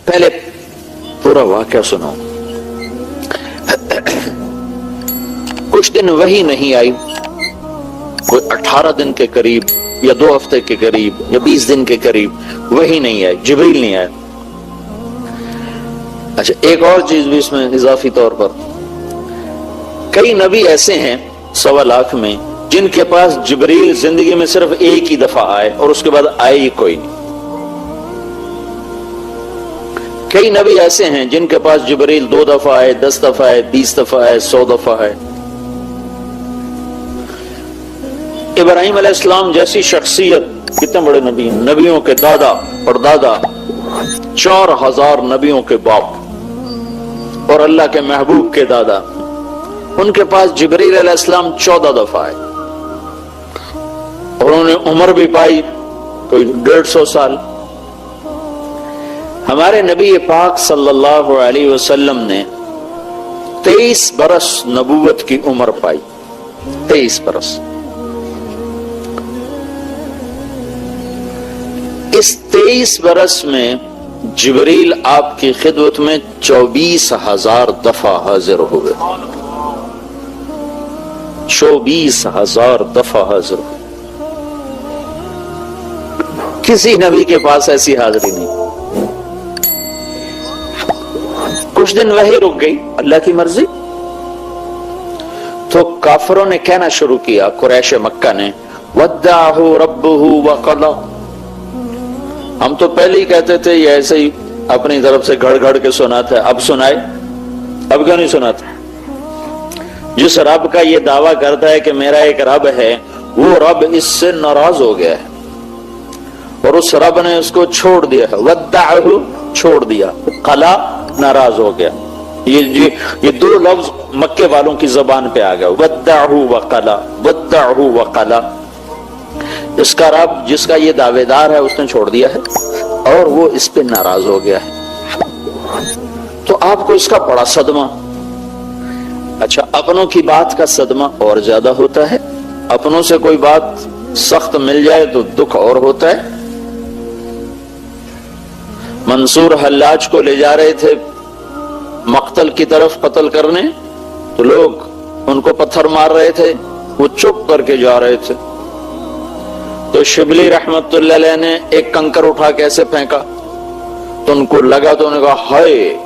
پہلے پورا واقعہ سنو. کچھ دن وحی نہیں آئی، کوئی 18 دن کے قریب یا 2 ہفتے کے قریب یا 20 دن کے قریب وحی نہیں آئی، جبریل نہیں آیا. اچھا ایک اور چیز بھی اس میں اضافی طور پر، کئی نبی ایسے ہیں 1.25 لاکھ میں جن کے پاس جبریل زندگی میں صرف ایک ہی دفعہ آئے اور اس کے بعد آئے ہی کوئی نہیں. کئی نبی ایسے ہیں جن کے پاس جبریل 2 دفعہ آئے، 10 دفعہ آئے، 20 دفعہ آئے، 100 دفعہ آئے. ابراہیم علیہ السلام جیسی شخصیت، کتنے بڑے نبی ہیں، نبیوں کے دادا اور دادا، 4000 نبیوں کے باپ اور اللہ کے محبوب کے دادا، ان کے پاس جبریل علیہ السلام 14 دفعہ آئے اور انہوں نے عمر بھی پائی کوئی 150 سال. ہمارے نبی پاک صلی اللہ علیہ وسلم نے 23 برس نبوت کی عمر پائی، 23 برس. اس 23 برس میں جبریل آپ کی خدمت میں 24,000 دفعہ حاضر ہوئے، 24,000 دفعہ حاضر ہوئے. کسی نبی کے پاس ایسی حاضری نہیں. کچھ دن وحی رک گئی، اللہ کی مرضی. تو کافروں نے کہنا شروع کیا، قریش مکہ نے، ودعہ ربہ وقضى. ہم تو پہلے ہی کہتے تھے یہ ایسے ہی اپنی طرف سے گھڑ گھڑ کے سناتا ہے، اب سنائے. اب کیوں نہیں سناتا؟ جس رب کا یہ دعویٰ کرتا ہے کہ میرا ایک رب ہے، وہ رب اس سے ناراض ہو گیا ہے اور اس رب نے اس کو چھوڑ دیا ہے. ودعہ چھوڑ دیا، قلا ناراض ہو گیا. یہ 2 لفظ مکے والوں کی زبان پہ آ گیا، ودعہ وقلا، ودعہ وقلا. اس کا رب جس کا یہ دعوے دار ہے اس نے چھوڑ دیا ہے اور وہ اس پہ ناراض ہو گیا ہے. تو آپ کو اس کا بڑا صدمہ. اچھا اپنوں کی بات کا صدمہ اور زیادہ ہوتا ہے، اپنوں سے کوئی بات سخت مل جائے تو دکھ اور ہوتا ہے. منصور حلاج کو لے جا رہے تھے مقتل کی طرف قتل کرنے، تو لوگ ان کو پتھر مار رہے تھے، وہ چپ کر کے جا رہے تھے. تو شبلی رحمت اللہ علیہ نے ایک کنکر اٹھا کے ایسے پھینکا تو ان کو لگا، تو انہوں نے کہا ہائے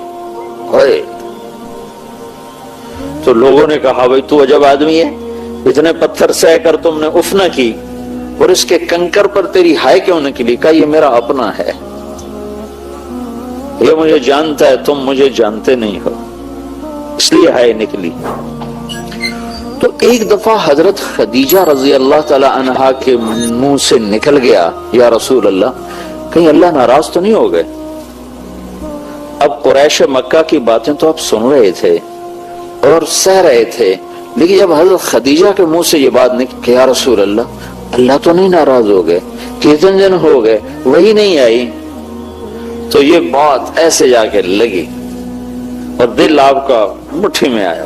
ہائے. تو لوگوں نے کہا بھائی تو عجب آدمی ہے، اتنے پتھر سہ کر تم نے اف نہ کی اور اس کے کنکر پر تیری ہائے کیوں نکلی؟ کہا یہ میرا اپنا ہے، یہ مجھے جانتا ہے، تم مجھے جانتے نہیں ہو، اس لیے ہائے نکلی. تو ایک دفعہ حضرت خدیجہ رضی اللہ تعالی عنہا کے منہ سے نکل گیا، یا رسول اللہ کہیں اللہ ناراض تو نہیں ہو گئے؟ اب قریش مکہ کی باتیں تو آپ سن رہے تھے اور سہ رہے تھے، لیکن جب حضرت خدیجہ کے منہ سے یہ بات نکلی کہ یا رسول اللہ تو نہیں ناراض ہو گئے، کتنے دن ہو گئے وہی نہیں آئی، تو یہ بات ایسے جا کے لگی اور دل آپ کا مٹھی میں آیا.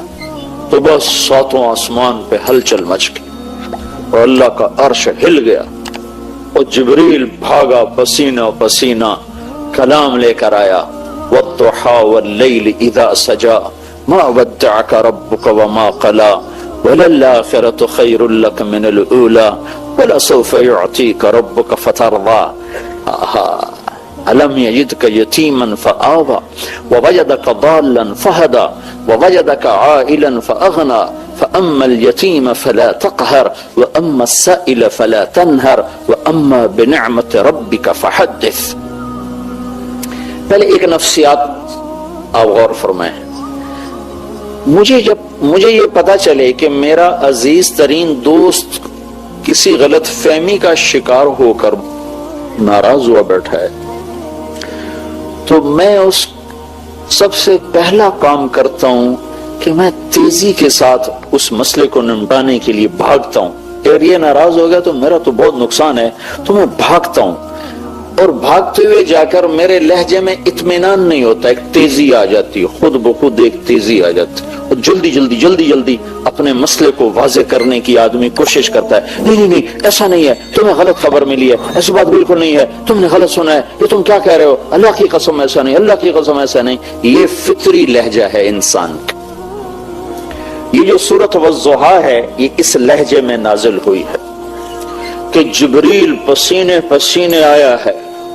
تو بس 7 آسمان پہ ہلچل مچ گئی اور اللہ کا عرش ہل گیا اور جبریل بھاگا پسینہ پسینہ کلام لے کر آیا، والضحى واللیل اذا سجا ما ودعك ربك وما قلى وللآخرة خير لك من الأولى ولسوف يعطيك ربك فترضى. ألم يجدك يتيما فآوى ووجدك ضالا فهدى ووجدك عائلا فأغنى فأما اليتيم فلا تقهر وأما السائل فلا تنهر وأما بنعمة ربك فحدث. پہلے ایک نفسیات آپ غور فرمائیں. مجھے یہ پتا چلے کہ میرا عزیز ترین دوست کسی غلط فہمی کا شکار ہو کر ناراض ہوا بیٹھا ہے، تو میں اس سب سے پہلا کام کرتا ہوں کہ میں تیزی کے ساتھ اس مسئلے کو نمٹانے کے لیے بھاگتا ہوں. اگر یہ ناراض ہو گیا تو میرا تو بہت نقصان ہے، تو میں بھاگتا ہوں اور بھاگتے ہوئے جا کر میرے لہجے میں اطمینان نہیں ہوتا، ایک تیزی آ جاتی ہے، خود بخود ایک تیزی آ جاتی ہے. جلدی جلدی جلدی جلدی اپنے مسئلے کو واضح کرنے کی آدمی کوشش کرتا ہے. نہیں ایسا نہیں ہے, تمہیں غلط خبر ملی ہے, ایسی بات بالکل نہیں ہے, تم نے غلط سنا ہے, یہ تم کیا کہہ رہے ہو, اللہ کی قسم ایسا نہیں, اللہ کی قسم ایسا نہیں. یہ فطری لہجہ ہے انسان کا. یہ جو سورۃ والضحیٰ ہے یہ اس لہجے میں نازل ہوئی ہے کہ جبریل پسینے پسینے آیا ہے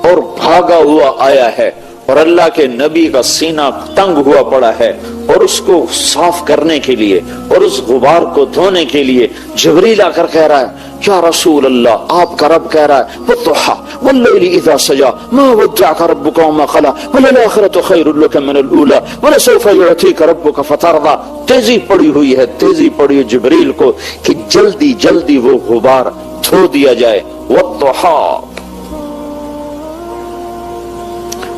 اور بھاگا ہوا آیا ہے, اور اللہ کے نبی کا سینہ تنگ ہوا پڑا ہے, اور اس کو صاف کرنے کے لیے اور اس غبار کو دھونے کے لیے جبریل آ کر کہہ رہا ہے یا رسول اللہ, آپ کا رب کہہ رہا ہے والضحیٰ واللیل اذا سجا ما ودعک ربک وما قلی وللآخرۃ خیر لک من الاولی ولسوف یعطیک ربک فترضی. تیزی پڑی ہوئی ہے, تیزی پڑی ہے جبریل کو کہ جلدی جلدی وہ غبار دھو دیا جائے. والضحیٰ,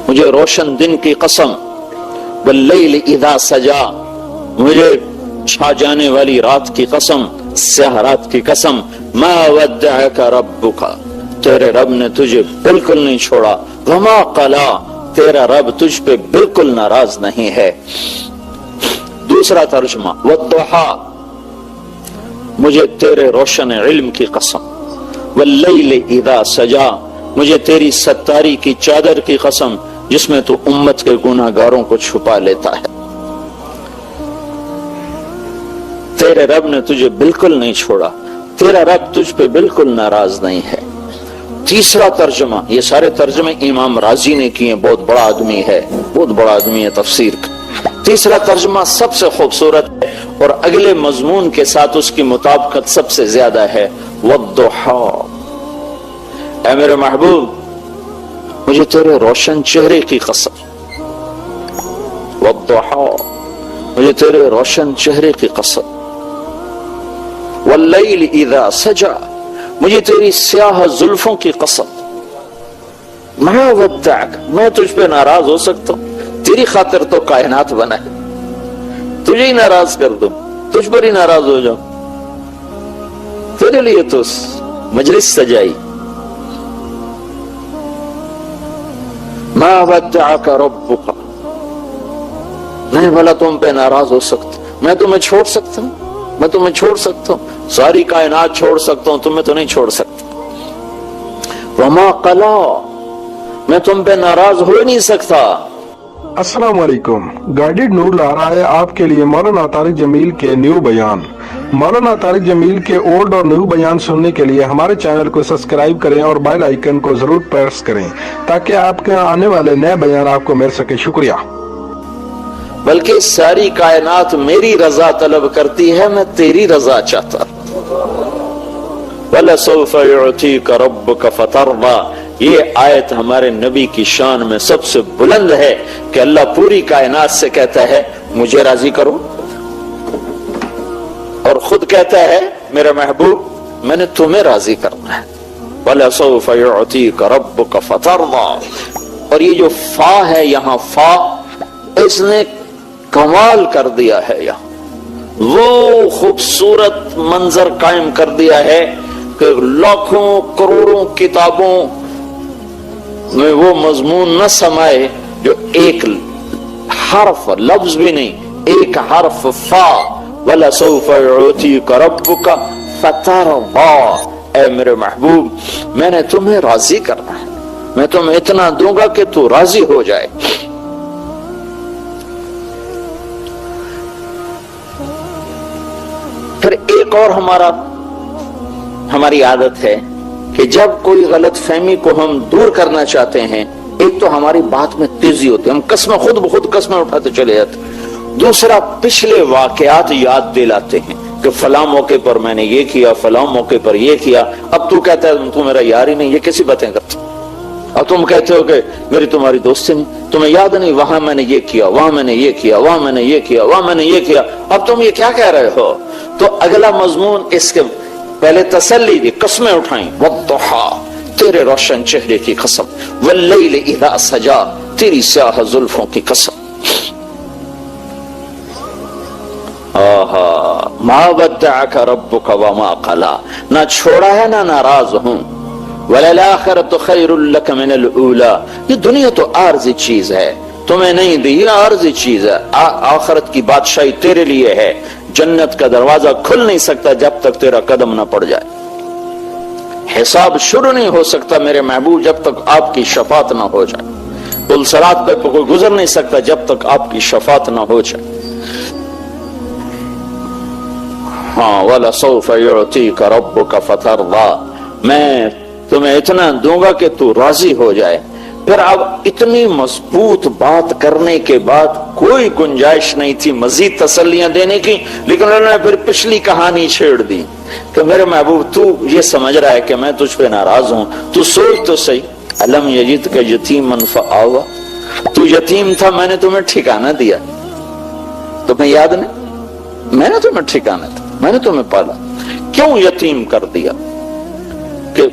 مجھے روشن دن کی قسم, واللیل اذا سجا, مجھے چھا جانے والی رات کی قسم, سیاہ رات کی قسم, ما ودعک ربک, تیرے رب نے تجھے بالکل نہیں چھوڑا, وما قلا, تیرا رب تجھ پہ بالکل ناراض نہیں ہے. دوسرا ترجمہ والضحیٰ, مجھے تیرے روشن علم کی قسم, واللیل اذا سجا, مجھے تیری ستاری کی چادر کی قسم جس میں تو امت کے گناہگاروں کو چھپا لیتا ہے. تیرے رب نے تجھے بالکل نہیں چھوڑا, تیرا رب تجھ پہ بالکل ناراض نہیں ہے. تیسرا ترجمہ, یہ سارے ترجمے امام رازی نے کیے, بہت بڑا آدمی ہے, بہت بڑا آدمی ہے تفسیر کا. تیسرا ترجمہ سب سے خوبصورت ہے اور اگلے مضمون کے ساتھ اس کی مطابقت سب سے زیادہ ہے. والضحیٰ, اے میرے محبوب مجھے تیرے روشن چہرے کی قسم, والضحیٰ, مجھے تیرے روشن چہرے کی قسم, واللیل اذا سجا, مجھے تیری سیاہ زلفوں کی قسم, ما ودعک, میں تجھ پہ ناراض ہو سکتا ہوں, تیری خاطر تو کائنات بنا ہے, تجھے ہی ناراض کر دوں, تجھ پر ہی ناراض ہو جاؤں, تیرے لیے تو مجلس سجائی. ما ودعک ربک, میں بھلا تم پہ ناراض ہو سکتا, میں تمہیں چھوڑ سکتا ہوں, میں تمہیں چھوڑ سکتا ہوں, ساری کائنات چھوڑ سکتا ہوں, تمہیں تو نہیں چھوڑ سکتا. وما قلا, میں تم پہ ناراض ہو نہیں سکتا. السلام علیکم. گائیڈڈ نور لا رہا ہے آپ کے لیے مولانا طارق جمیل کے نیو بیان. مولانا طارق جمیل کے اولڈ اور نیو بیان سننے کے لیے ہمارے چینل کو سبسکرائب کریں اور بیل آئیکن کو ضرور پریس کریں تاکہ آپ کے آنے والے نئے بیان آپ کو مل سکے. شکریہ. بلکہ ساری کائنات میری رضا طلب کرتی ہے, میں تیری رضا چاہتا. وَلَسَوْفَ يُعْتِيكَ رَبُّكَ فَتَرْضَى, یہ آیت ہمارے نبی کی شان میں سب سے بلند ہے کہ اللہ پوری کائنات سے کہتا ہے مجھے راضی کرو, اور خود کہتا ہے میرا محبوب میں نے تمہیں راضی کرنا ہے. وَلَسَوْفَ يُعْتِيكَ رَبُّكَ فَتَرْضَى, اور یہ جو فا ہے یہاں, فا اس نے کمال کر دیا ہے, یہاں وہ خوبصورت منظر قائم کر دیا ہے کہ لاکھوں کروڑوں کتابوں میں وہ مضمون نہ سمائے جو ایک حرف, لفظ بھی نہیں, ایک حرف فا, وَلَسَوْفَ يُعْتِيكَ رَبُّكَ فَتَرْضَى, اے میرے محبوب میں نے تمہیں راضی کرنا ہے, میں تمہیں اتنا دوں گا کہ تو راضی ہو جائے. پھر ایک اور ہماری عادت ہے کہ جب کوئی غلط فہمی کو ہم دور کرنا چاہتے ہیں, ایک تو ہماری بات میں تیزی ہوتی ہے, ہم قسمیں خود بخود قسمیں اٹھاتے چلے جاتے. دوسرا پچھلے واقعات یاد دلاتے ہیں کہ فلاں موقع پر میں نے یہ کیا, فلاں موقع پر یہ کیا, اب تو کہتا ہے تو میرا یار ہی نہیں, یہ کیسی باتیں کرتا. اب تم کہتے ہو کہ میری تمہاری دوستی نہیں, تمہیں یاد نہیں وہاں میں نے یہ کیا, وہاں میں نے یہ کیا, وہاں میں نے یہ کیا, وہاں میں نے یہ کیا, اب تم یہ کیا کہہ رہے ہو. تو اگلا مضمون اس کے پہلے تسلی دی, قسمیں اٹھائیں. والضحیٰ, تیرے روشن چہرے کی قسم, واللیل اذا سجا, تیری سیاہ زلفوں کی قسم. ما ودعک ربک وما قلا, نہ چھوڑا ہے نہ ناراض ہوں. وَلَلْآخِرَةُ خَيْرٌ لَكَ مِنَ الْأُولَى, یہ دنیا تو عارضی چیز ہے, تمہیں نہیں دی، یہ عارضی چیز ہے، آخرت کی بادشاہی تیرے لیے ہے، جنت کا دروازہ کھل نہیں سکتا جب تک تیرا قدم نہ پڑ جائے، حساب شروع نہیں ہو سکتا میرے محبوب جب تک آپ کی شفاعت نہ ہو جائے، پل صراط پہ کوئی گزر نہیں سکتا جب تک آپ کی شفاعت نہ ہو جائے۔ ہاں وَلَسَوْفَ يُعْطِيكَ رَبُّكَ فَتَرْضَىٰ، میں تمہیں اتنا دوں گا کہ تو راضی ہو جائے۔ پھر اب اتنی مضبوط بات کرنے کے بعد کوئی گنجائش نہیں تھی مزید تسلیاں دینے کی، لیکن انہوں نے پھر پچھلی کہانی چھیڑ دی کہ میرے محبوب تو یہ سمجھ رہا ہے کہ میں تجھ پہ ناراض ہوں، تو سوچ تو صحیح، الم یجدک یتیما فآویٰ، تو یتیم تھا میں نے تمہیں ٹھکانہ دیا، تمہیں یاد نہیں، میں نے تمہیں ٹھکانہ دیا، میں نے تمہیں پالا، کیوں یتیم کر دیا؟ کہ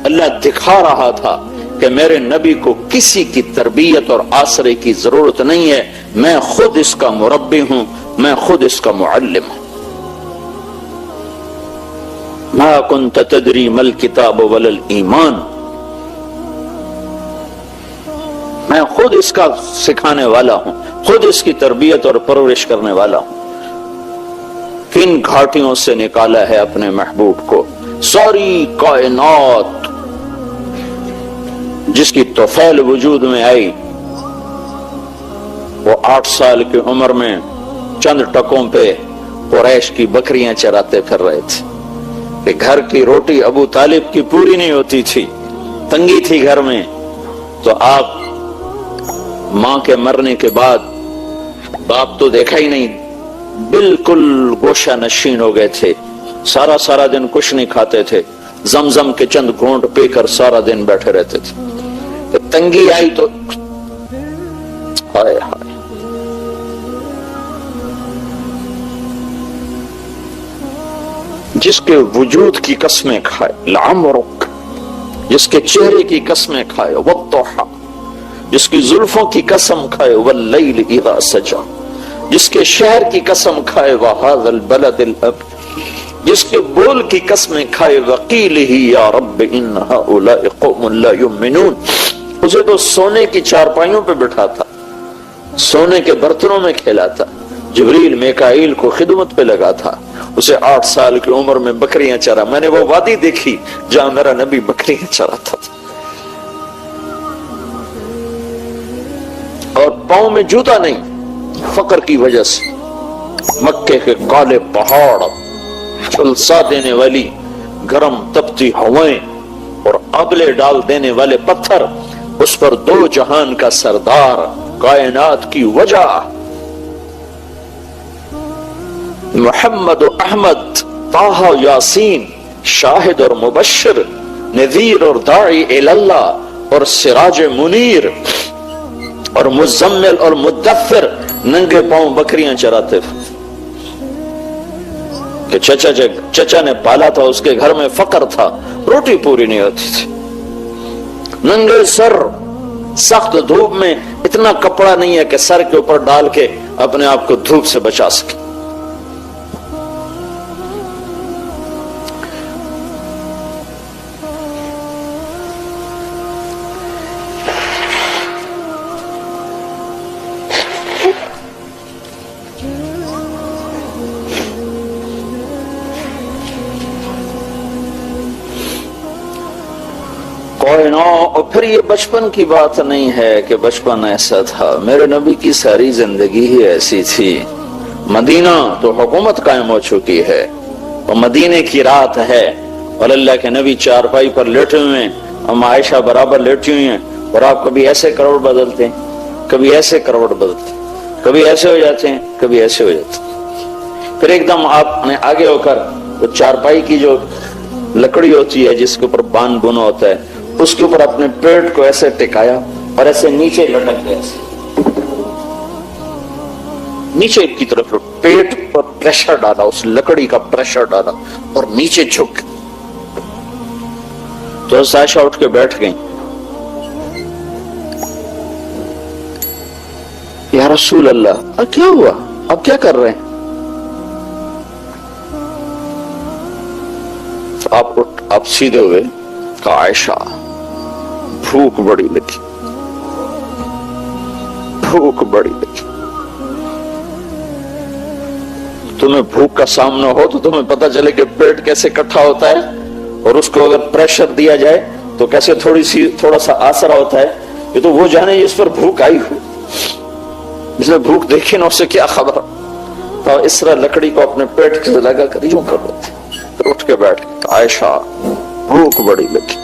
اللہ دکھا رہا تھا کہ میرے نبی کو کسی کی تربیت اور آسرے کی ضرورت نہیں ہے، میں خود اس کا مربی ہوں، میں خود اس کا معلم ہوں۔ ما کنت تدری ما الکتاب ولا الایمان، میں خود اس کا سکھانے والا ہوں، خود اس کی تربیت اور پرورش کرنے والا ہوں۔ کن گھاٹیوں سے نکالا ہے اپنے محبوب کو، ساری کائنات جس کی طفیل وجود میں آئی، وہ 8 سال کی عمر میں چند ٹکوں پہ قریش کی بکریاں چراتے پھر رہے تھے کہ گھر کی روٹی ابو طالب کی پوری نہیں ہوتی تھی، تنگی تھی گھر میں، تو آپ ماں کے مرنے کے بعد باپ تو دیکھا ہی نہیں، بالکل گوشہ نشین ہو گئے تھے، سارا دن کچھ نہیں کھاتے تھے، زمزم کے چند گھونٹ پی کر سارا دن بیٹھے رہتے تھے۔ تنگی آئی تو ہائے ہائے، جس کے وجود کی قسمیں کھائے لعمرک، جس کے چہرے کی قسمیں کھائے والضحی، جس کی زلفوں کی قسم کھائے واللیل اذا سجا، جس کے شہر کی قسم کھائے وہذا البلد الامین، جس کے بول کی قسمیں کھائے وقیلہ یا رب ان ہؤلاء قوم لا یؤمنون، اسے تو سونے کی چارپائیوں پہ بٹھاتا، سونے کے برتنوں میں کھلاتا، جبریل میکائیل کو خدمت پہ لگا تھا، اسے 8 سال کی عمر میں بکریاں چرا، میں نے وہ وادی دیکھی جہاں میرا نبی بکریاں چراتا تھا، اور پاؤں میں جوتا نہیں فقر کی وجہ سے، مکے کے کالے پہاڑ، جھلسا دینے والی گرم تپتی ہوائیں اور ابلے ڈال دینے والے پتھر، اس پر 2 جہان کا سردار، کائنات کی وجہ، محمد و احمد، طٰہٰ یاسین، شاہد اور مبشر، نذیر اور داعی اللہ، اور سراج منیر، اور مزمل اور مدثر، ننگے پاؤں بکریاں چراتے تھے کہ چچا نے پالا تھا، اس کے گھر میں فقر تھا، روٹی پوری نہیں ہوتی تھی، ننگے سر، سخت دھوپ میں، اتنا کپڑا نہیں ہے کہ سر کے اوپر ڈال کے اپنے آپ کو دھوپ سے بچا سکے۔ اور پھر یہ بچپن کی بات نہیں ہے کہ بچپن ایسا تھا، میرے نبی کی ساری زندگی ہی ایسی تھی۔ مدینہ تو حکومت قائم ہو چکی ہے، اور مدینے کی رات ہے، اور اللہ کے نبی چارپائی پر لیٹے ہوئے ہیں، ہم عائشہ برابر لیٹی ہوئی ہیں، اور آپ کبھی ایسے کروٹ بدلتے ہیں، کبھی ایسے کروٹ بدلتے ہیں، کبھی ایسے ہو جاتے ہیں، کبھی ایسے ہو جاتے ہیں، پھر ایک دم آپ نے آگے ہو کر وہ چارپائی کی جو لکڑی ہوتی ہے جس کے اوپر بان بنا ہوتا ہے، اس کے اوپر اپنے پیٹ کو ایسے ٹکایا اور ایسے نیچے لٹک گئے، نیچے کی طرف پیٹ پر پریشر ڈالا، اس لکڑی کا پریشر ڈالا اور نیچے جھک، تو عائشہ اٹھ کے بیٹھ گئیں، یا رسول اللہ اب کیا ہوا، اب کیا کر رہے ہیں؟ آپ سیدھے ہوئے، کہا عائشہ بھوک بڑی لگی، بھوک بڑی لگی. تمہیں بھوک کا سامنا ہو تو تمہیں پتا چلے کہ پیٹ کیسے اکٹھا ہوتا ہے اور اس کو اگر پریشر دیا جائے تو کیسے تھوڑا سا آسرا ہوتا ہے. یہ تو وہ جانے اس پر بھوک آئی ہو، جس نے بھوک دیکھی نا اسے کیا خبر. تو اس طرح لکڑی کو اپنے پیٹ سے لگا کر یوں کر لیتے، پھر اٹھ کے بیٹھ گئے. عائشہ بھوک بڑی لگی،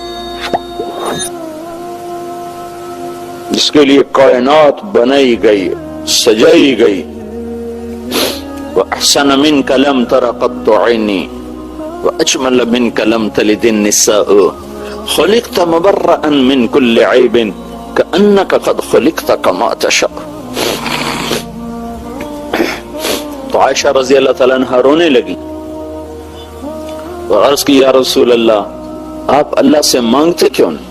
جس کے لیے کائنات بنائی گئی، سجائی گئی. وَأَحْسَنَ مِنْكَ لَمْ تَرَ قَطُّ عَيْنِي وَأَجْمَلَ مِنْكَ لَمْ تَلِدِ النِّسَاءُ خُلِقْتَ مُبَرَّأً مِنْ كُلِّ عَيْبٍ كَأَنَّكَ قَدْ خُلِقْتَ كَمَا تَشَاءُ. تو عائشہ رضی اللہ تعالیٰ عنہ رونے لگی اور عرض کی یا رسول اللہ آپ اللہ سے مانگتے کیوں نہیں؟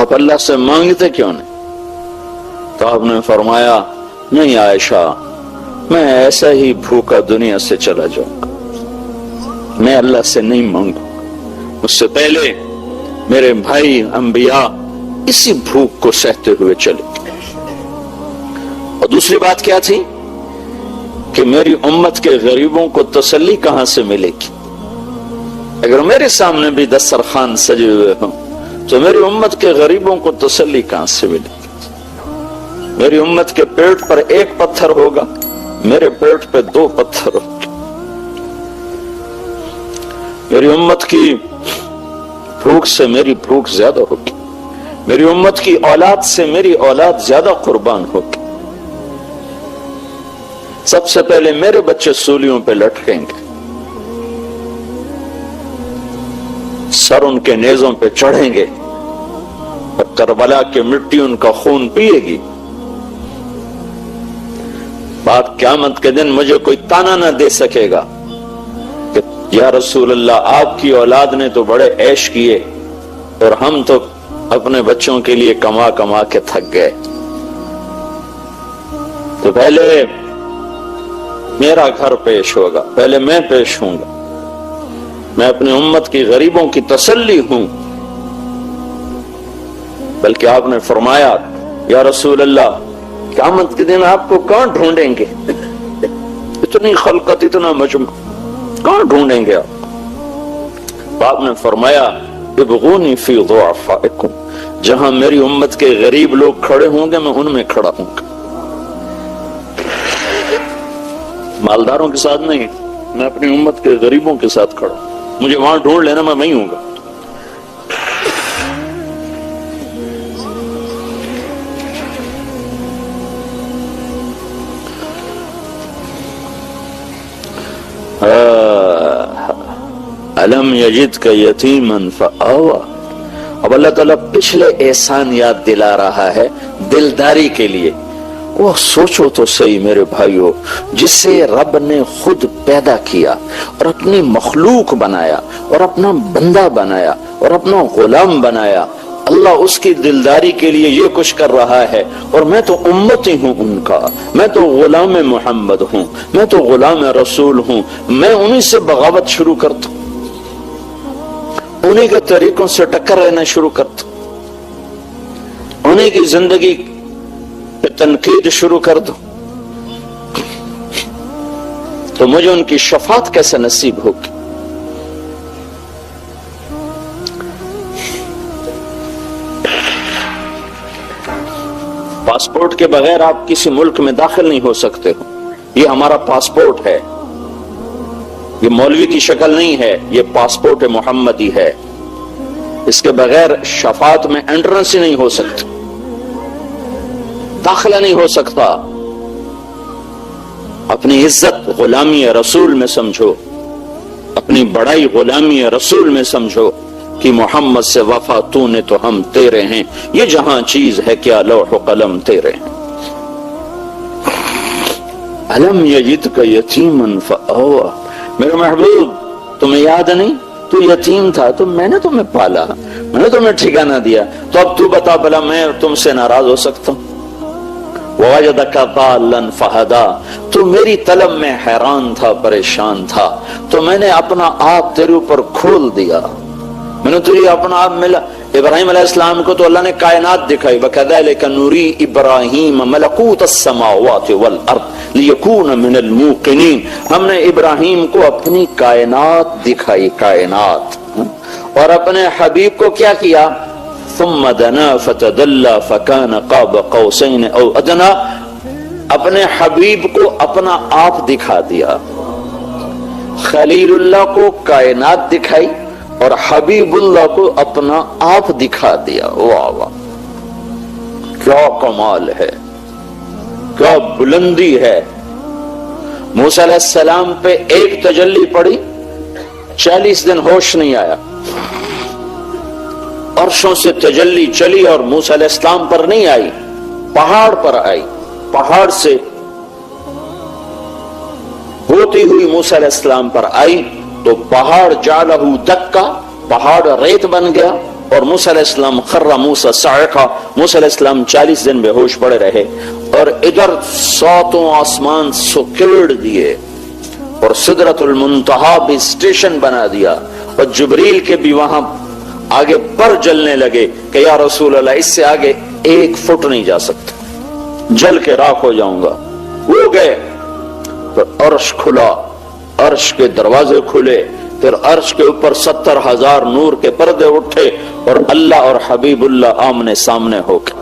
آپ اللہ سے مانگتے کیوں نہیں؟ تو آپ نے فرمایا نہیں عائشہ، میں ایسا ہی بھوکا دنیا سے چلا جاؤں گا، میں اللہ سے نہیں مانگوں. مجھ سے پہلے میرے بھائی انبیاء اسی بھوک کو سہتے ہوئے چلے. اور دوسری بات کیا تھی کہ میری امت کے غریبوں کو تسلی کہاں سے ملے گی؟ اگر میرے سامنے بھی دسترخوان سجے ہوئے ہوں تو میری امت کے غریبوں کو تسلی کہاں سے ملے گی؟ میری امت کے پیٹ پر ایک پتھر ہوگا، میرے پیٹ پہ 2 پتھر ہوگا. میری امت کی بھوک سے میری بھوک زیادہ ہوگی، میری امت کی اولاد سے میری اولاد زیادہ قربان ہوگی. سب سے پہلے میرے بچے سولیوں پہ لٹکیں گے، سر ان کے نیزوں پہ چڑھیں گے اور کربلا کی مٹی ان کا خون پیے گی. بعد قیامت کے دن مجھے کوئی تانا نہ دے سکے گا کہ یا رسول اللہ آپ کی اولاد نے تو بڑے عیش کیے اور ہم تو اپنے بچوں کے لیے کما کما کے تھک گئے. تو پہلے میرا گھر پیش ہوگا، پہلے میں پیش ہوں گا. میں اپنی امت کی غریبوں کی تسلی ہوں. بلکہ آپ نے فرمایا یا رسول اللہ قیامت کے دن آپ کو کون ڈھونڈیں گے؟ اتنی خلقت، اتنا مجمع، کون ڈھونڈیں گے آپ؟ آپ نے فرمایا ابغونی فی ضعفائکم، جہاں میری امت کے غریب لوگ کھڑے ہوں گے میں ان میں کھڑا ہوں گا. مالداروں کے ساتھ نہیں، میں اپنی امت کے غریبوں کے ساتھ کھڑا. مجھے وہاں ڈھونڈ لینا، میں وہیں ہوں گا. الم یجدک یتیما فآوی. اب اللہ تعالیٰ پچھلے احسان یاد دلا رہا ہے دلداری کے لیے. وہ سوچو تو صحیح میرے بھائیو، جسے رب نے خود پیدا کیا اور اپنی مخلوق بنایا اور اپنا بندہ بنایا اور اپنا غلام بنایا، اللہ اس کی دلداری کے لیے یہ کچھ کر رہا ہے. اور میں تو امتی ہوں ان کا، میں تو غلام محمد ہوں، میں تو غلام رسول ہوں. میں انہی سے بغاوت شروع کرتا ہوں، انہی کے طریقوں سے ٹکر رہنا شروع کرتا ہوں، انہی کی زندگی پہ تنقید شروع کر دو تو مجھے ان کی شفاعت کیسے نصیب ہوگی؟ پاسپورٹ کے بغیر آپ کسی ملک میں داخل نہیں ہو سکتے ہو. یہ ہمارا پاسپورٹ ہے، یہ مولوی کی شکل نہیں ہے، یہ پاسپورٹ محمدی ہے. اس کے بغیر شفاعت میں انٹرنس ہی نہیں ہو سکتا، داخلہ نہیں ہو سکتا. اپنی عزت غلامی رسول میں سمجھو، اپنی بڑائی غلامی رسول میں سمجھو کہ محمد سے وفا تو نے تو ہم تیرے ہیں. یہ جہاں چیز ہے کیا لوح و قلم تیرے ہیں. الم یجدک یتیما فآوی. میرے محبوب تمہیں یاد نہیں تو یتیم تھا تو میں نے تمہیں پالا، میں نے تمہیں ٹھکانہ دیا. تو اب تو بتا بھلا میں تم سے ناراض ہو سکتا ہوں؟ وَوَجَدَكَ ضَالًّا فَهَدَىٰ. تو میری طلب میں حیران تھا، پریشان تھا، تو میں نے اپنا آپ تیرے اوپر کھول دیا، میں نے تجھے اپنا آپ ملا. ابراہیم علیہ السلام کو تو اللہ نے کائنات دکھائی، وَكَذَلِكَ نُرِي إِبْرَاهِيمَ مَلَكُوتَ السَّمَاوَاتِ وَالْأَرْضِ لِيَكُونَ مِنَ الْمُوقِنِينَ، ہم نے ابراہیم کو اپنی کائنات دکھائی، کائنات، اور اپنے حبیب کو کیا کیا؟ ثُمَّ دَنَا فَتَدَلَّى فَكَانَ قَابَ قَوْسَيْنِ أَوْ أَدْنَى، اپنے حبیب کو اپنا آپ دکھا دیا، خلیل اللہ کو کائنات دکھائی اور حبیب اللہ کو اپنا آپ دکھا دیا۔ واہ واہ، کیا کمال ہے، کیا بلندی ہے۔ موسیٰ علیہ السلام پہ ایک تجلی پڑی، 40 دن ہوش نہیں آیا، عرشوں سے تجلی چلی اور موسیٰ علیہ السلام پر نہیں آئی، پہاڑ پر آئی، پہاڑ سے ہوتی ہوئی موسیٰ علیہ السلام پر آئی تو پہاڑ جعلہ دکا، پہاڑ ریت بن گیا، اور موسیٰ علیہ السلام خر موسیٰ صاعقہ، موسیٰ علیہ السلام 40 دن بے ہوش پڑے رہے، اور ادھر 7 آسمان سکیڑ دیے اور سدرۃ المنتہا بھی اسٹیشن بنا دیا، اور جبریل کے بھی وہاں آگے پر جلنے لگے کہ یا رسول اللہ اس سے آگے 1 فٹ نہیں جا سکتا، جل کے راکھ ہو جاؤں گا۔ وہ گئے، پھر عرش کھلا، عرش کے دروازے کھلے، پھر عرش کے اوپر 70,000 نور کے پردے اٹھے، اور اللہ اور حبیب اللہ آمنے سامنے ہو گئے۔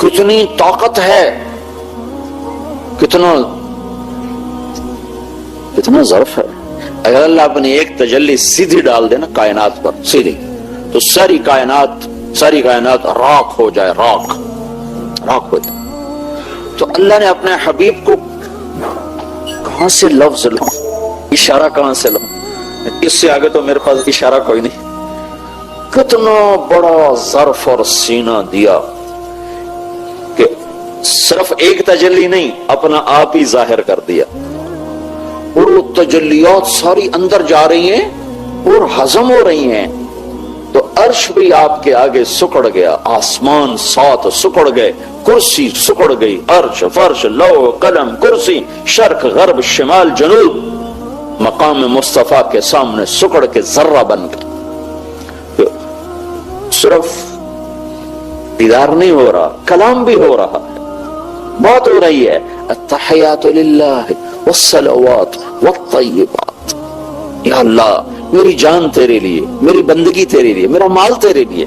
کتنی طاقت ہے، کتنا ظرف ہے۔ اگر اللہ اپنی ایک تجلی سیدھی ڈال دے نا کائنات پر، سیدھی، تو ساری کائنات راکھ ہو جائے، راکھ ہو جائے۔ تو اللہ نے اپنے حبیب کو کہاں سے لفظ لو، اشارہ کہاں سے لو، اس سے آگے تو میرے پاس اشارہ کوئی نہیں۔ کتنا بڑا ظرف اور سینہ دیا کہ صرف ایک تجلی نہیں، اپنا آپ ہی ظاہر کر دیا، اور وہ تجلیات ساری اندر جا رہی ہیں اور ہضم ہو رہی ہیں، تو عرش بھی آپ کے آگے سکڑ گیا، آسمان 7 سکڑ گئے، کرسی سکڑ گئی، عرش، فرش، لوح، قلم، کرسی، شرق، غرب، شمال، جنوب مقام مصطفیٰ کے سامنے سکڑ کے ذرہ بن گئے۔ صرف دیدار نہیں ہو رہا، کلام بھی ہو رہا ہے، بات ہو رہی ہے، التحیات للہ والصلوات والطیبات، یا اللہ میری جان تیرے لیے، میری بندگی تیرے لیے، میرا مال تیرے لیے۔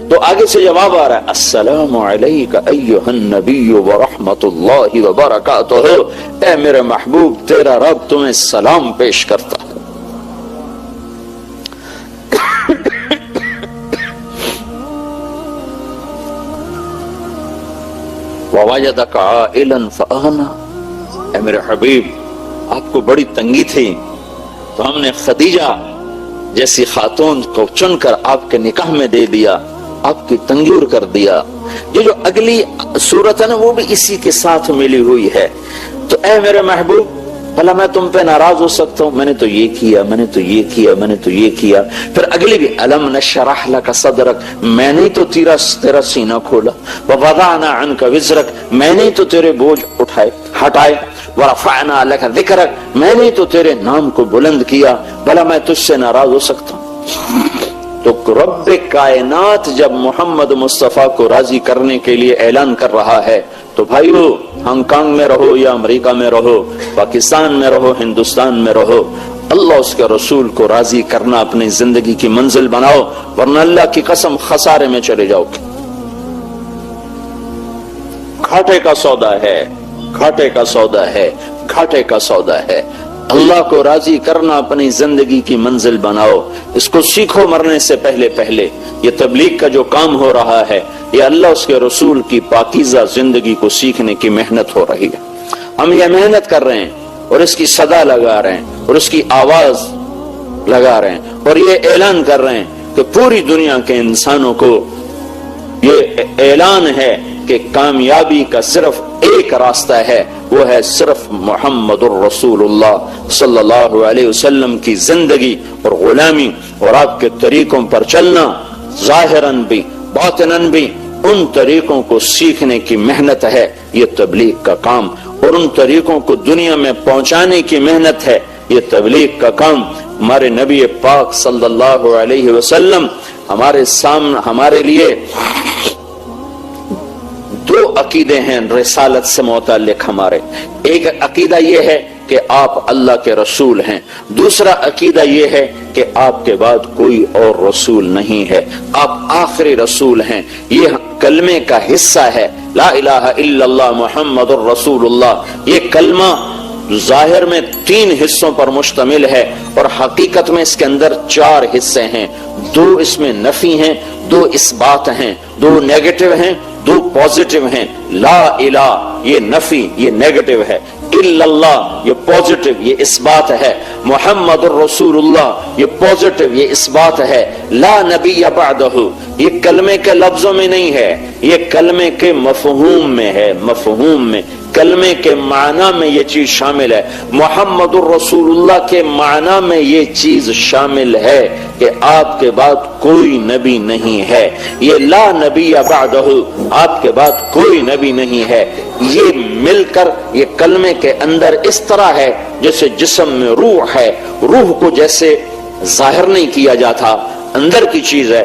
تو آگے سے جواب آ رہا ہے، السلام علیک ایھا النبی ورحمۃ اللہ وبرکاتہ، اے میرے محبوب تیرا رب تمہیں سلام پیش کرتا ہے۔ ووجدک عائلا فاغنی، اے میرے حبیب آپ کو بڑی تنگی تھی تو ہم نے خدیجہ جیسی خاتون کو چن کر آپ کے نکاح میں دے دیا، آپ کی تنگور کر دیا۔ یہ جو اگلی صورت ہے نا وہ بھی اسی کے ساتھ ملی ہوئی ہے۔ تو اے میرے محبوب بھلا میں تم پہ ناراض ہو سکتا ہوں؟ میں نے تو یہ کیا، میں نے تو یہ کیا، میں نے تو یہ کیا۔ پھر اگلی بھی الم نشرح لک صدرک، میں نے تو تیرا سینہ کھولا، ووضعنا عنک وزرک، میں نے تو تیرے بوجھ ہٹائے، ورفعنا لک ذکرک، میں نے تو تیرے نام کو بلند کیا، بھلا میں تجھ سے ناراض ہو سکتا ہوں؟ تو رب کائنات جب محمد مصطفیٰ کو راضی کرنے کے لیے اعلان کر رہا ہے تو بھائیو، ہانگ کانگ میں رہو یا امریکہ میں رہو، پاکستان میں رہو، ہندوستان میں رہو، اللہ اس کے رسول کو راضی کرنا اپنی زندگی کی منزل بناؤ، ورنہ اللہ کی قسم خسارے میں چلے جاؤ گے۔ گھاٹے کا سودا ہے، گھاٹے کا سودا ہے، گھاٹے کا سودا ہے۔ اللہ کو راضی کرنا اپنی زندگی کی منزل بناؤ، اس کو سیکھو مرنے سے پہلے۔ یہ تبلیغ کا جو کام ہو رہا ہے، یہ اللہ اس کے رسول کی پاکیزہ زندگی کو سیکھنے کی محنت ہو رہی ہے۔ ہم یہ محنت کر رہے ہیں اور اس کی صدا لگا رہے ہیں اور اس کی آواز لگا رہے ہیں اور یہ اعلان کر رہے ہیں کہ پوری دنیا کے انسانوں کو یہ اعلان ہے کہ کامیابی کا صرف ایک راستہ ہے، وہ ہے صرف محمد الرسول اللہ صلی اللہ علیہ وسلم کی زندگی اور غلامی اور آپ کے طریقوں پر چلنا، ظاہراً بھی باطناً بھی ان طریقوں کو سیکھنے کی محنت ہے یہ تبلیغ کا کام، اور ان طریقوں کو دنیا میں پہنچانے کی محنت ہے یہ تبلیغ کا کام۔ ہمارے نبی پاک صلی اللہ علیہ وسلم ہمارے سامنے ہمارے لیے دو عقیدے ہیں رسالت سے متعلق ہمارے. ایک عقیدہ یہ ہے کہ آپ اللہ کے رسول ہیں، دوسرا عقیدہ یہ ہے کہ آپ کے بعد کوئی اور رسول نہیں ہے، آپ آخری رسول ہیں. یہ کلمے کا حصہ ہے لا الہ الا اللہ محمد الرسول اللہ. یہ کلمہ ظاہر میں 3 حصوں پر مشتمل ہے اور حقیقت میں اس کے اندر 4 حصے ہیں. 2 اس میں نفی ہیں، 2 اس بات ہیں، 2 نیگیٹو ہیں، 2 پوزیٹو ہیں. لا الہ یہ نفی، یہ نیگیٹو ہے. الا اللہ یہ پوزیٹو، یہ اس بات ہے. محمد الرسول اللہ یہ پوزیٹو، یہ اس بات ہے. لا نبی بعدہ یہ کلمے کے لفظوں میں نہیں ہے، یہ کلمے کے مفہوم میں ہے. مفہوم میں، کلمے کے معنی میں یہ چیز شامل ہے. محمد الرسول اللہ کے معنی میں یہ چیز شامل ہے کہ آپ کے بعد کوئی نبی نہیں ہے. یہ لا نبی بعدہ آپ کے بعد کوئی نبی نہیں ہے. یہ مل کر یہ کلمے کے اندر اس طرح ہے جیسے جسم میں روح ہے. روح کو جیسے ظاہر نہیں کیا جاتا، اندر کی چیز ہے،